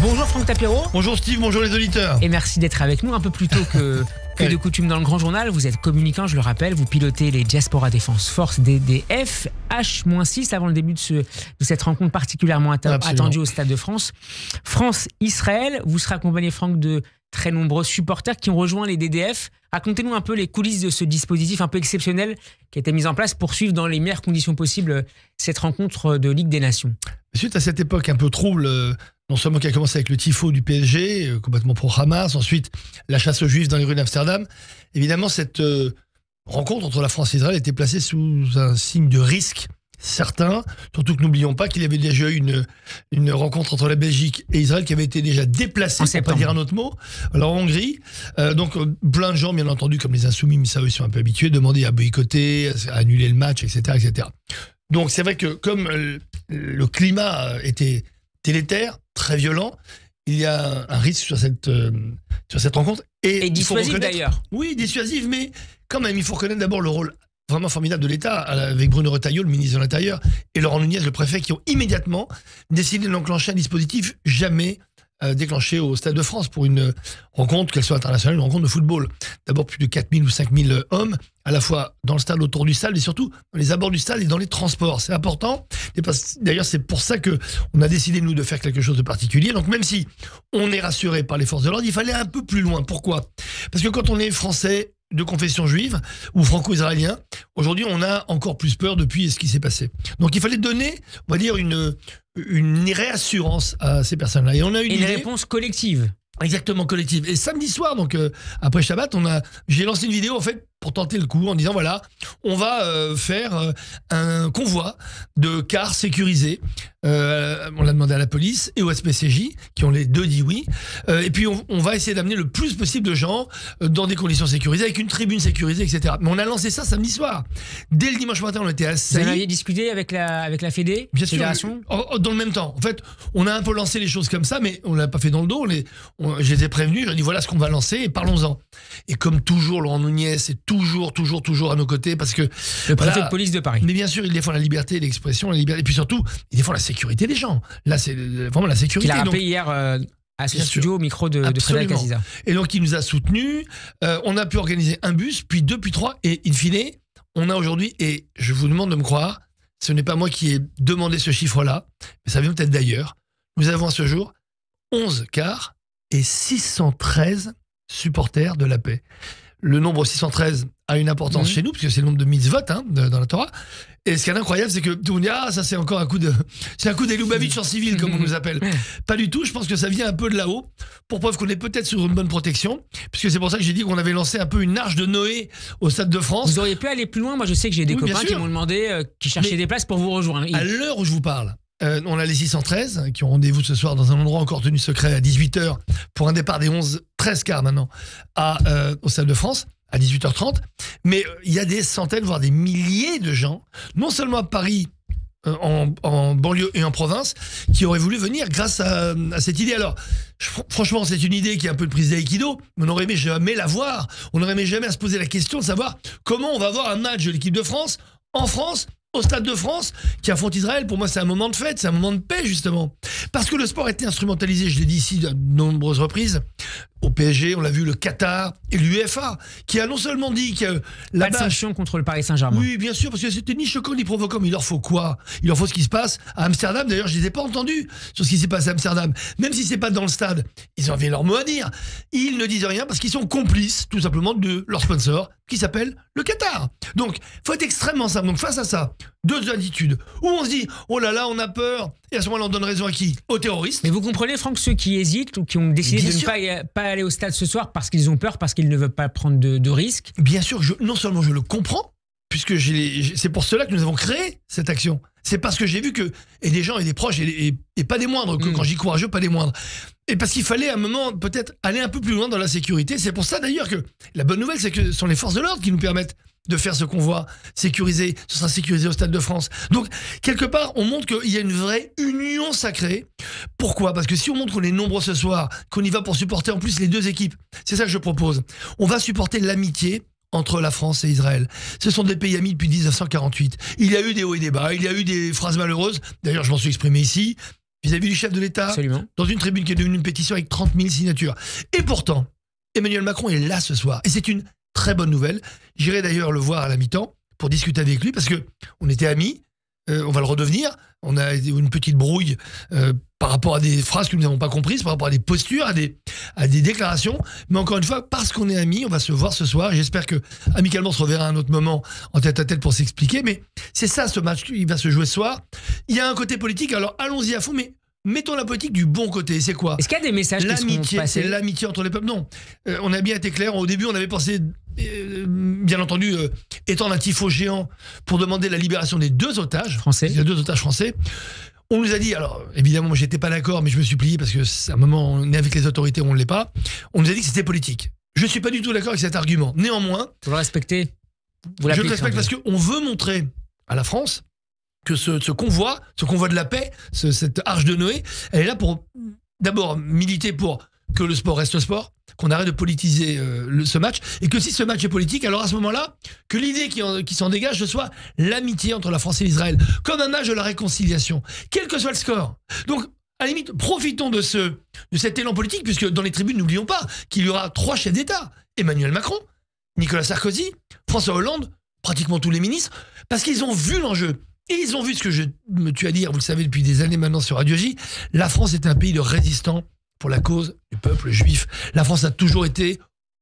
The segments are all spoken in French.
Bonjour Franck Tapiro. Bonjour Steve, bonjour les auditeurs. Et merci d'être avec nous un peu plus tôt que de coutume dans le Grand Journal. Vous êtes communicant, je le rappelle, vous pilotez les Diaspora Défense Force DDF, H-6 avant le début de cette rencontre particulièrement attendue au Stade de France. France-Israël, vous serez accompagné Franck de très nombreux supporters qui ont rejoint les DDF. Racontez-nous un peu les coulisses de ce dispositif un peu exceptionnel qui a été mis en place pour suivre dans les meilleures conditions possibles cette rencontre de Ligue des Nations. Suite à cette époque un peu trouble, non seulement qui a commencé avec le tifo du PSG, complètement pro-Hamas, ensuite la chasse aux Juifs dans les rues d'Amsterdam, évidemment cette rencontre entre la France et Israël était placée sous un signe de risque certain, surtout que n'oublions pas qu'il y avait déjà eu une rencontre entre la Belgique et Israël qui avait été déjà déplacée, pour ne pas dire un autre mot, alors en Hongrie. Donc plein de gens, bien entendu, comme les insoumis, mais ça eux, ils sont un peu habitués, demandaient à boycotter, à annuler le match, etc. etc. Donc c'est vrai que comme le climat était délétère, très violent, il y a un risque sur cette rencontre. Et dissuasif d'ailleurs. Oui, dissuasif, mais quand même, il faut reconnaître d'abord le rôle vraiment formidable de l'État, avec Bruno Retailleau, le ministre de l'Intérieur, et Laurent Nunez, le préfet, qui ont immédiatement décidé d'enclencher un dispositif jamais déclenché au Stade de France pour une rencontre, qu'elle soit internationale, une rencontre de football. D'abord plus de 4000 ou 5000 hommes, à la fois dans le stade, autour du stade, mais surtout dans les abords du stade et dans les transports. C'est important. D'ailleurs, c'est pour ça qu'on a décidé, nous, de faire quelque chose de particulier. Donc même si on est rassuré par les forces de l'ordre, il fallait un peu plus loin. Pourquoi ? Parce que quand on est français de confession juive ou franco-israélien, aujourd'hui, on a encore plus peur depuis ce qui s'est passé. Donc il fallait donner, on va dire, une réassurance à ces personnes-là. Et on a une réponse collective. Exactement, collective. Et samedi soir, donc après Shabbat, j'ai lancé une vidéo en fait pour tenter le coup en disant voilà, on va faire un convoi de cars sécurisés. On l'a demandé à la police et au SPCJ qui ont les deux dit oui. Et puis on va essayer d'amener le plus possible de gens dans des conditions sécurisées avec une tribune sécurisée, etc. Mais on a lancé ça samedi soir. Dès le dimanche matin, on était assaillis. Vous en aviez discuté avec la Fédé, bien Fédération sûr, dans le même temps. En fait, on a un peu lancé les choses comme ça, mais on l'a pas fait dans le dos. Je les ai prévenus, j'ai dit voilà ce qu'on va lancer et parlons-en. Et comme toujours, Laurent Nunez est toujours à nos côtés parce que le préfet de police de Paris. Mais bien sûr, il défend la liberté d'expression, la liberté, et puis surtout, il défend la sécurité des gens. Là, c'est vraiment la sécurité. Il a rappelé hier à ce studio au micro de Frédéric Aziza. Et donc, il nous a soutenus. On a pu organiser un bus, puis deux, puis trois, et in fine, on a aujourd'hui, et je vous demande de me croire, ce n'est pas moi qui ai demandé ce chiffre-là, mais ça vient peut-être d'ailleurs. Nous avons à ce jour 11 cars et 613 supporters de la paix. Le nombre 613 a une importance chez nous, parce que c'est le nombre de mitzvot dans la Torah. Et ce qui est incroyable, c'est que tout le monde dit « Ah, ça c'est encore un coup des Lubavitch en civil, comme on nous appelle. » Pas du tout, je pense que ça vient un peu de là-haut, pour preuve qu'on est peut-être sur une bonne protection, puisque c'est pour ça que j'ai dit qu'on avait lancé un peu une arche de Noé au Stade de France. Vous auriez pu aller plus loin, moi je sais que j'ai des copains qui m'ont demandé, qui cherchaient des places pour vous rejoindre. À l'heure où je vous parle, on a les 613 qui ont rendez-vous ce soir dans un endroit encore tenu secret à 18h pour un départ des 13 cars maintenant au Stade de France à 18h30. Mais il y a des centaines, voire des milliers de gens, non seulement à Paris, en banlieue et en province, qui auraient voulu venir grâce à cette idée. Alors, franchement, c'est une idée qui est un peu de prise d'aïkido, mais on aurait aimé jamais la voir. On n'aurait aimé jamais à se poser la question de savoir comment on va voir un match de l'équipe de France en France, au Stade de France, qui affronte Israël. Pour moi, c'est un moment de fête, c'est un moment de paix, justement. Parce que le sport a été instrumentalisé, je l'ai dit ici de nombreuses reprises. Au PSG, on l'a vu, le Qatar et l'UEFA, qui a non seulement dit que pas de sanction contre le Paris Saint-Germain. Oui, bien sûr, parce que c'était ni choquant ni provoquant, mais il leur faut quoi? Il leur faut ce qui se passe à Amsterdam. D'ailleurs, je ne les ai pas entendus sur ce qui s'est passé à Amsterdam. Même si c'est pas dans le stade, ils avaient leur mot à dire. Ils ne disent rien parce qu'ils sont complices, tout simplement, de leur sponsor, qui s'appelle le Qatar. Donc, il faut être extrêmement simple. Donc, face à ça, deux attitudes. Où on se dit, oh là là, on a peur. Et à ce moment-là, on donne raison à qui? Aux terroristes. Mais vous comprenez, Franck, ceux qui hésitent ou qui ont décidé de ne pas aller au stade ce soir parce qu'ils ont peur, parce qu'ils ne veulent pas prendre de risques? Bien sûr, non seulement je le comprends, puisque c'est pour cela que nous avons créé cette action. C'est parce que j'ai vu que, et des gens et des proches, et pas des moindres, que quand je dis courageux, pas des moindres. Et parce qu'il fallait à un moment peut-être aller un peu plus loin dans la sécurité. C'est pour ça d'ailleurs que la bonne nouvelle, c'est que ce sont les forces de l'ordre qui nous permettent de faire ce convoi sécurisé. Ce sera sécurisé au Stade de France. Donc, quelque part, on montre qu'il y a une vraie union sacrée. Pourquoi? Parce que si on montre qu'on est nombreux ce soir, qu'on y va pour supporter en plus les deux équipes, c'est ça que je propose. On va supporter l'amitié entre la France et Israël. Ce sont des pays amis depuis 1948. Il y a eu des hauts et des bas, il y a eu des phrases malheureuses. D'ailleurs, je m'en suis exprimé ici. vis-à-vis du chef de l'État, dans une tribune qui est devenue une pétition avec 30 000 signatures. Et pourtant, Emmanuel Macron est là ce soir. Et c'est une très bonne nouvelle. J'irai d'ailleurs le voir à la mi-temps pour discuter avec lui, parce qu'on était amis, on va le redevenir. On a une petite brouille par rapport à des phrases que nous n'avons pas comprises, par rapport à des postures, à des déclarations. Mais encore une fois, parce qu'on est amis, on va se voir ce soir. J'espère que amicalement on se reverra à un autre moment en tête-à-tête pour s'expliquer. Mais c'est ça ce match qui va se jouer ce soir. Il y a un côté politique, alors allons-y à fond, mais mettons la politique du bon côté. C'est quoi? Est-ce qu'il y a des messages qui sont passés? C'est l'amitié entre les peuples. Non. On a bien été clair. Au début, on avait pensé, bien entendu, étendre un tifo géant pour demander la libération des 2 otages français. Il y a 2 otages français. On nous a dit, alors évidemment, moi j'étais pas d'accord, mais je me suis plié parce que c'est un moment, on est avec les autorités, on ne l'est pas. On nous a dit que c'était politique. Je suis pas du tout d'accord avec cet argument. Néanmoins, vous le respectez? Je le respecte parce qu'on veut montrer à la France que ce convoi de la paix, cette arche de Noé, elle est là pour d'abord militer pour que le sport reste sport, qu'on arrête de politiser ce match, et que si ce match est politique, alors à ce moment-là, que l'idée qui s'en dégage, ce soit l'amitié entre la France et l'Israël, comme un match de la réconciliation, quel que soit le score. Donc, à la limite, profitons de cet élan politique, puisque dans les tribunes, n'oublions pas qu'il y aura 3 chefs d'État, Emmanuel Macron, Nicolas Sarkozy, François Hollande, pratiquement tous les ministres, parce qu'ils ont vu l'enjeu. Et ils ont vu ce que je me tue à dire, vous le savez depuis des années maintenant sur Radio J, la France est un pays de résistants pour la cause du peuple juif. La France a toujours été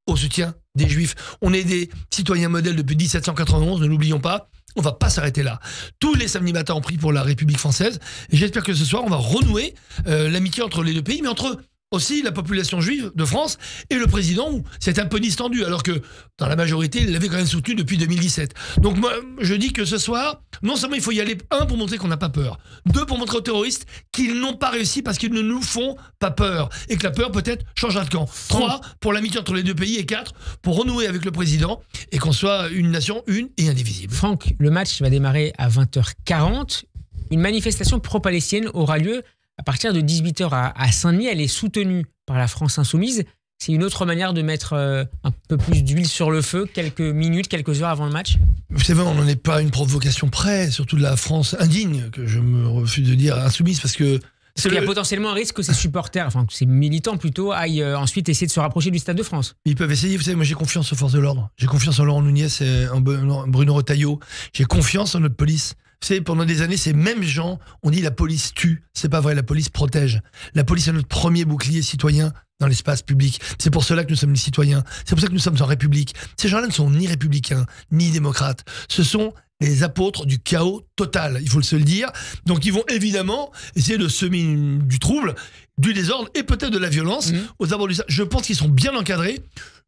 au soutien des juifs. On est des citoyens modèles depuis 1791, ne l'oublions pas. On va pas s'arrêter là. Tous les samedis matins, on prie pour la République française. Et j'espère que ce soir, on va renouer l'amitié entre les 2 pays, mais entre aussi la population juive de France et le président, où c'est un peu distendu, alors que dans la majorité, il l'avait quand même soutenu depuis 2017. Donc moi, je dis que ce soir, non seulement il faut y aller, 1, pour montrer qu'on n'a pas peur, 2, pour montrer aux terroristes qu'ils n'ont pas réussi parce qu'ils ne nous font pas peur, et que la peur peut-être changera de camp. 3, pour l'amitié entre les 2 pays, et 4, pour renouer avec le président, et qu'on soit une nation une et indivisible. Franck, le match va démarrer à 20h40. Une manifestation pro-palestinienne aura lieu à partir de 18h à Saint-Denis. Elle est soutenue par la France insoumise. C'est une autre manière de mettre un peu plus d'huile sur le feu, quelques minutes, quelques heures avant le match? Vous savez, on n'en est pas à une provocation près, surtout de la France indigne, que je me refuse de dire insoumise, parce que... Il y a potentiellement un risque que ces supporters, enfin que ces militants plutôt, aillent ensuite essayer de se rapprocher du Stade de France. Ils peuvent essayer, vous savez, moi j'ai confiance aux forces de l'ordre. J'ai confiance en Laurent Nunez et en Bruno Retailleau. J'ai confiance en notre police. Vous savez, pendant des années, ces mêmes gens ont dit la police tue. C'est pas vrai, la police protège. La police est notre premier bouclier citoyen dans l'espace public. C'est pour cela que nous sommes les citoyens. C'est pour ça que nous sommes en République. Ces gens-là ne sont ni républicains, ni démocrates. Ce sont les apôtres du chaos total, il faut se le dire. Donc ils vont évidemment essayer de semer du trouble, du désordre et peut-être de la violence aux abords du stade. Je pense qu'ils sont bien encadrés.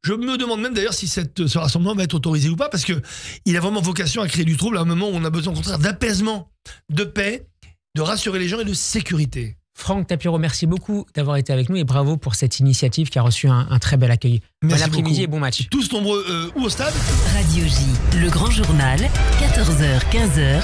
Je me demande même d'ailleurs si ce rassemblement va être autorisé ou pas, parce qu'il a vraiment vocation à créer du trouble à un moment où on a besoin au contraire d'apaisement, de paix, de rassurer les gens et de sécurité. Franck Tapiro, merci beaucoup d'avoir été avec nous et bravo pour cette initiative qui a reçu un très bel accueil. Bon après-midi et bon match. Tous nombreux ou au stade. Radio J, le grand journal, 14h-15h.